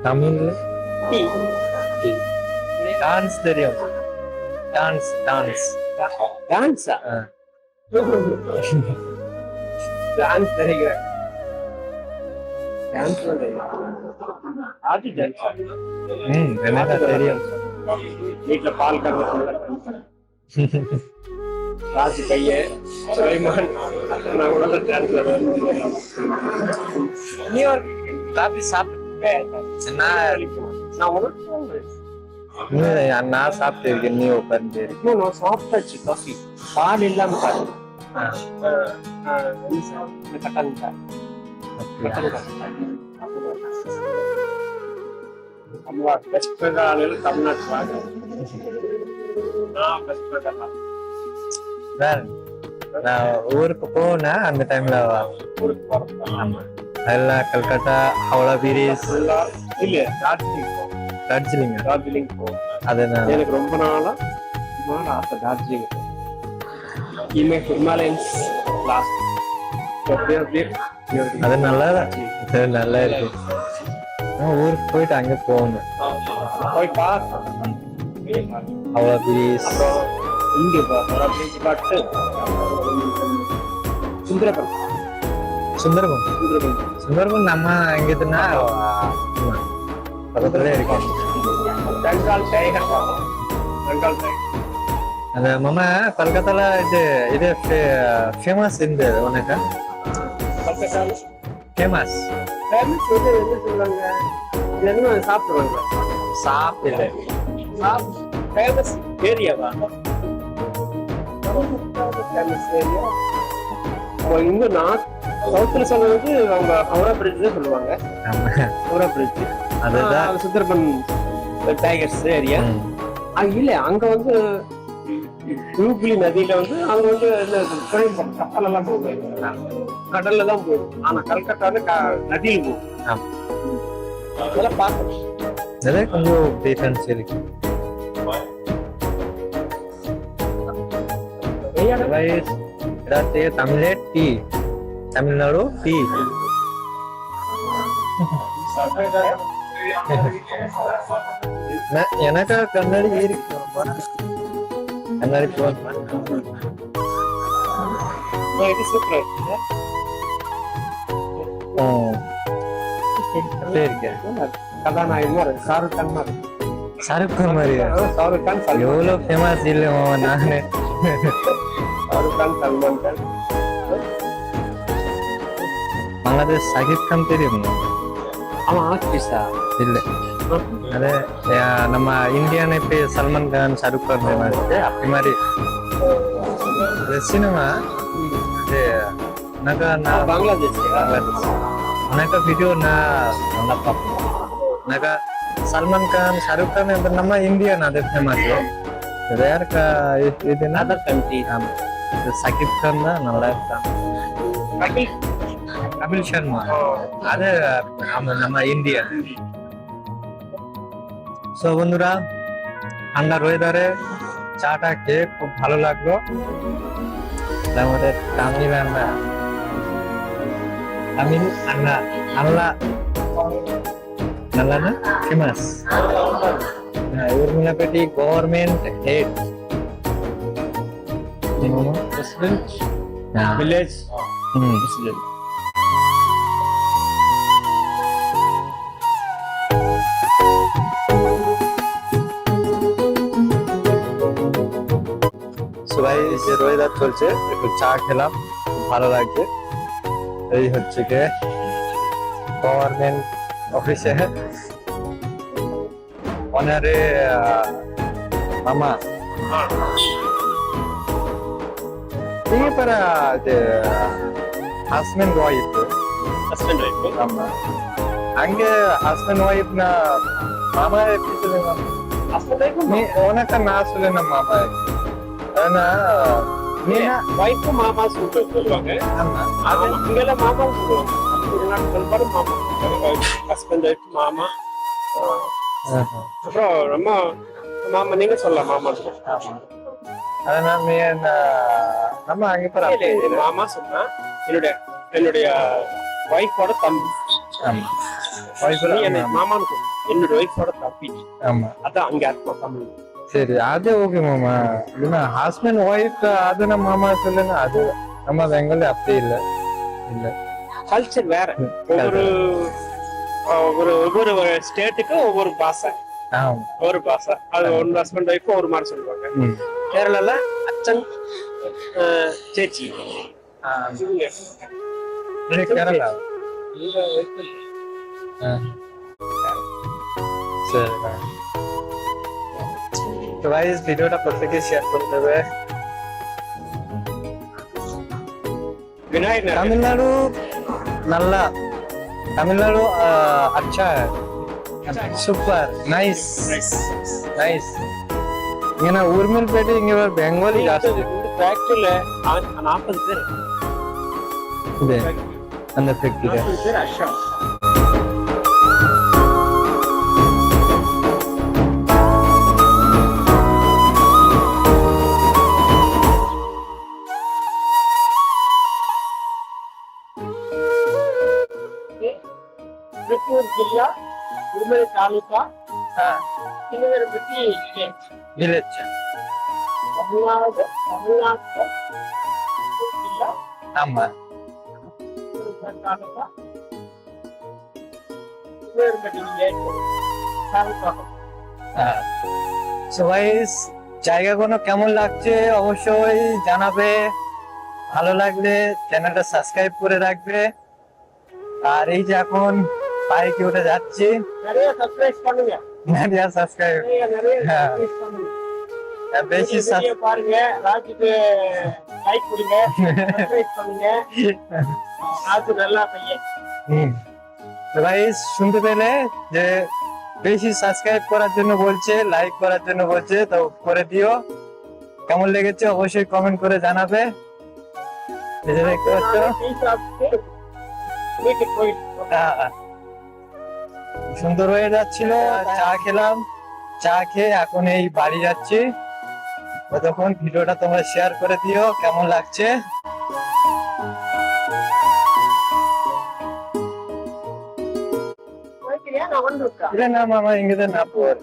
தமிழ்ல டீ. டான்ஸ் தெரியும். Dance dance. டான்ஸா? டான்ஸ் தெரியும். டான்ஸ் ஆதி டான்ஸ். எனக்கு தெரியும். வீட்டுல பால் கறந்து ராஜு பைய சுலைமான் நான் கூட டான்ஸ். நீ ஒரு காபி சாப்பிட்டு நான் சாப்பிட்டு இருக்கேன். நீ உட்கார்ந்து இருக்கேன். நான் சாப்பிட்டாச்சு காஃபி. பால் இல்லாம பாரு. நான் ஊருக்கு போனா அந்த டைம்ல எல்லாம் கல்கத்தா, ஹவுலா பீரிஸ், இல்ல டார்ஜிலிங். டார்ஜிலிங் அது எனக்கு ரொம்ப நாளா ஆசை. டார்ஜிலிங் ஹிமாலயன்ஸ் லாஸ்ட் அது நல்லா இருக்கு. ஊருக்கு போயிட்டு அங்க போகணும். போய் பாத்து ஹவுலா பீரிஸ், இங்க பாட்டு சுந்தரபன். சுந்தரபன் நம்ம எங்கிட்டுனா பக்கத்துல இருக்கோம். அந்த மாமா கல்கத்தால இது ஃபேமஸ் இந்த உனக்கு ஃபேமஸ் சாப்பிடுவாங்க. சாப்பிடல ஃபேமஸ் ஏரியாவா? ஃபேமஸ் ஏரியா இங்க நார்த் சவுத்துல சொல்றது அவங்க ஹவுரா பிரிட்ஜ் தான் சொல்லுவாங்க. ஹவுரா பிரிட்ஜ் அதுதான் சுந்தர்பன் டைகர்ஸ் ஏரியா. இல்ல அங்க வந்து ஹூக்ளி நதியில வந்து அங்க வந்து கப்பல் எல்லாம் போகுது. கடல்ல தான் போகுது. ஆனா கல்கட்டால நதியில போகும். அதெல்லாம் பார்க்கணும். கொஞ்சம் டிஃபரன்ஸ் இருக்கு. தமிழே டீ, தமிழ்நாடு டீ. எனக்கு கண்ணாடி இருக்கு. கண்ணாடி கதாநாயகன் ஷாருக் கான் மாதிரி. ஷாருக் கான் மாதிரியா? ஷாருக் கான் எவ்வளவு ஃபேமஸ் இல்லை நானு. ஷாருக் கான், சல்மான் கான். பங்களாதேஷ் ஷாகித் கான் தெரியும். அவன் ஆர்டிஸ்டா? இல்லை, அது நம்ம இந்தியன் இப்ப சல்மான் கான், ஷாருக் கான் மாதிரி அப்படி மாதிரி சினிமா. பங்களாதேஷ் உனக்கு வீடியோ நான் நல்லா பார்ப்பேன். உனக்கு சல்மான் கான், ஷாருக் கான் நம்ம இந்தியன் அது ஃபேமஸ். வேற இது அதர் கண்ட்ரி. ஷாகித் கான் தான் நல்லா இருக்கான். কপিল শর্মা আরে আমরা ইন্ডিয়ান। সো বন্ধুরা ঠান্ডার ওয়েদারে চাটা খেয়ে খুব ভালো লাগলো। আমাদের তামিল আন্না ফেমাস উর্মিলাপেটি government head president village president। সবাই যে ওয়েদার চলছে একটু চা খেলাম, খুব ভালো লাগছে। এই হচ্ছে কে গভর্নমেন্ট অফিসে অনারে মামা ini para husband wife mama ange husband wife na mama episode husband wife ni ona ka na sule na mama ana ni na wife ko mama சொல்லுவாங்க அது இங்கல மாமா சொல்லுவாங்க சொல்பாரு மாமா husband wife மாமா அப்புறம் நம்ம மாமா நீங்க சொல்லலாம் மாமா நம்ம அங்க மாமா சொன்னா என்னுடைய ஒய்ஃபோட தம்பி மாமான்னு என்னோட ஒய்ஃபோட தம்பி. ஆமா அதான் அங்க இருக்கும் தமிழ். சரி அது ஓகே மாமா. இல்லைன்னா ஹஸ்பண்ட் ஒய்ஃப் அது நம்ம மாமா சொல்லுங்க. அது நம்ம பெங்காலி அப்படி இல்ல இல்ல கல்ச்சர் வேற. ஒவ்வொரு ஒவ்வொரு ஸ்டேட்டுக்கும் ஒவ்வொரு பாஷை. ஆமா ஒரு பாஷை. அது ஒன்னு ஹஸ்பண்ட் ஒய்ஃப் ஒரு மாதிரி சொல்லுவாங்க. ம். கேரளால அச்சன் சேச்சி. இது கேரளா. சரி गाइस ভিডিওটা প্রত্যেকে শেয়ার করতে হবে। விநாயகர் तमिलनाडु நல்லா तमिलनाडु अच्छा है सुपर नाइस नाइस இங்க ஊர்மில்பேட்டை இங்க பெங்காலி ஜாஸ்தி. ஃபேக்டரியில 40 பேர் ಇದೆ அந்த ஃபேக்டரியில 40 பேர் அஷா. திருப்பூர் ஜில்லா உடுமலை தாலுகா சின்னவரப்பட்டி வில்லேஜ் தமிழ்நாடு ஜில்லா ஆமா தாலுகா சின்னவரப்பட்டி তালুকা। সো গাইস জায়গাগুলো কেমন লাগছে অবশ্যই জানাবে। ভালো লাগলে চ্যানেলটা সাবস্ক্রাইব করে রাখবে। আর এই যে এখন বাইকে উঠে যাচ্ছি, நிறைய சப்ஸ்கிரைப் பண்ணுங்க, நிறைய সাবস্ক্রাইব நிறைய হ্যাঁ சப்ஸ்கிரைப் பண்ணுங்க, বেশি வீடியோ பாருங்க, ராஜுக்கு லைக் கொடுங்க, சப்ஸ்கிரைப் பண்ணுங்க, ராஜு நல்லா பையன்। গাইস শুনতে পেলে যে বেশি সাবস্ক্রাইব করার জন্য বলছে, লাইক করার জন্য বলছে, তো করে দিও। কেমন লেগেছে অবশ্যই কমেন্ট করে জানাবে। এই যে দেখতে পাচ্ছ সুন্দর হয়ে যাচ্ছিল, চা খেলাম, চা খেয়ে এখন এই বাড়ি যাচ্ছি। ততক্ষণ ভিডিওটা তোমরা শেয়ার করে দিও কেমন লাগছে। நான் வந்து இல்ல நான் மாமா இங்கதான் நான் போறேன்।